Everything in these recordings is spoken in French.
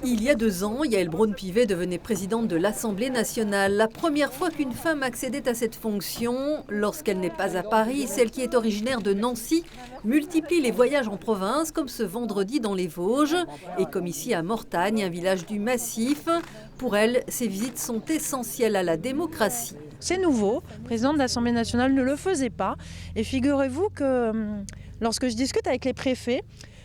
Il y a 2 ans, Yaël Braun-Pivet devenait présidente de l'Assemblée nationale. La première fois qu'une femme accédait à cette fonction, lorsqu'elle n'est pas à Paris, celle qui est originaire de Nancy multiplie les voyages en province, comme ce vendredi dans les Vosges, et comme ici à Mortagne, un village du Massif. Pour elle, ces visites sont essentielles à la démocratie. C'est nouveau, le président de l'Assemblée nationale ne le faisait pas. Et figurez-vous que lorsque je discute avec les préfets,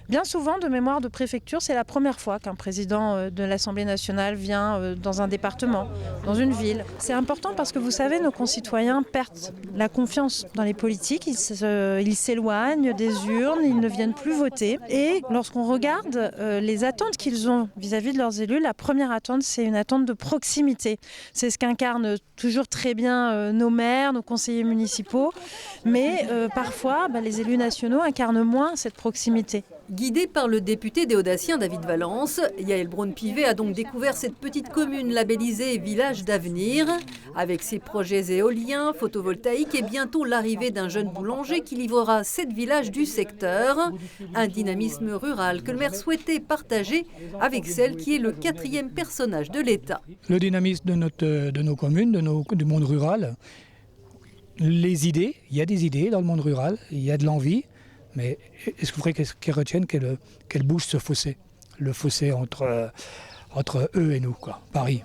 bien souvent, de mémoire de préfecture, c'est la première fois qu'un président de l'Assemblée nationale vient dans un département, dans une ville. C'est important parce que vous savez, nos concitoyens perdent la confiance dans les politiques, ils s'éloignent des urnes, ils ne viennent plus voter. Et lorsqu'on regarde les attentes qu'ils ont vis-à-vis de leurs élus, la première attente, c'est une attente de proximité. C'est ce qu'incarnent toujours très bien nos maires, nos conseillers municipaux. Mais parfois, les élus nationaux incarnent moins cette proximité. Guidée par le député des Audaciens David Valence, Yaël Braun-Pivet a donc découvert cette petite commune labellisée Village d'avenir, avec ses projets éoliens, photovoltaïques et bientôt l'arrivée d'un jeune boulanger qui livrera 7 villages du secteur. Un dynamisme rural que le maire souhaitait partager avec celle qui est le 4e personnage de l'État. Le dynamisme de nos communes, du monde rural, les idées, il y a des idées dans le monde rural, il y a de l'envie. Mais est-ce qu'il faudrait qu'elles retiennent qu'elles bougent ce fossé, le fossé entre eux et nous, quoi. Paris,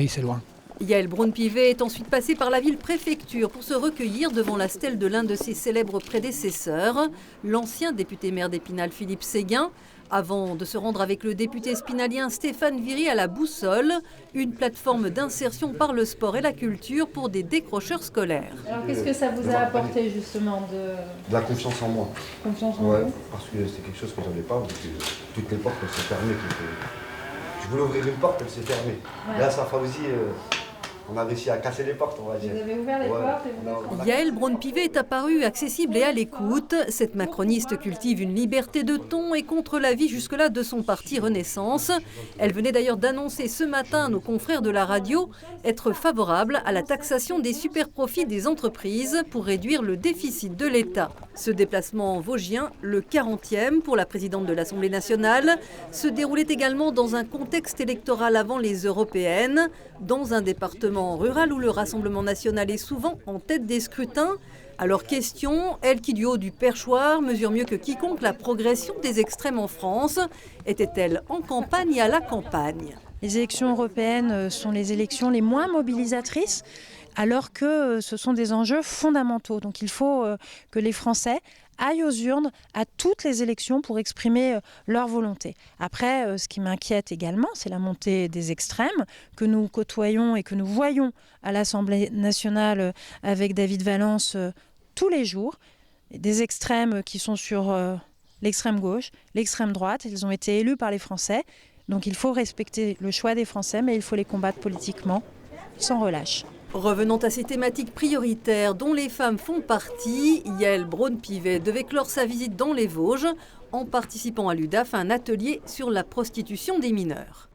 c'est loin. Yaël Braun-Pivet est ensuite passée par la ville-préfecture pour se recueillir devant la stèle de l'un de ses célèbres prédécesseurs, l'ancien député maire d'Épinal Philippe Séguin, avant de se rendre avec le député spinalien Stéphane Viry à la Boussole, une plateforme d'insertion par le sport et la culture pour des décrocheurs scolaires. Alors qu'est-ce que ça vous a apporté justement de la confiance en moi. Confiance en vous. Parce que c'est quelque chose que je n'avais pas, parce que toutes les portes elles sont fermées. Je voulais ouvrir une porte, elle s'est fermée. Ouais. Là, ça fait aussi... On a réussi à casser les portes, on va dire. Vous avez ouvert les portes. Yaël Braun-Pivet est apparue accessible et à l'écoute. Cette macroniste cultive une liberté de ton et contre l'avis jusque-là de son parti Renaissance. Elle venait d'ailleurs d'annoncer ce matin à nos confrères de la radio être favorable à la taxation des superprofits des entreprises pour réduire le déficit de l'État. Ce déplacement vosgien, le 40e pour la présidente de l'Assemblée nationale, se déroulait également dans un contexte électoral avant les européennes, dans un département rural où le Rassemblement national est souvent en tête des scrutins. Alors question, elle qui du haut du perchoir mesure mieux que quiconque la progression des extrêmes en France, était-elle en campagne et à la campagne? Les élections européennes sont les élections les moins mobilisatrices, alors que ce sont des enjeux fondamentaux. Donc il faut que les Français aillent aux urnes à toutes les élections pour exprimer leur volonté. Après, ce qui m'inquiète également, c'est la montée des extrêmes que nous côtoyons et que nous voyons à l'Assemblée nationale avec David Valence tous les jours. Des extrêmes qui sont sur l'extrême gauche, l'extrême droite. Ils ont été élus par les Français. Donc il faut respecter le choix des Français, mais il faut les combattre politiquement, sans relâche. Revenant à ces thématiques prioritaires dont les femmes font partie, Yaël Braun-Pivet devait clore sa visite dans les Vosges en participant à l'UDAF à un atelier sur la prostitution des mineurs.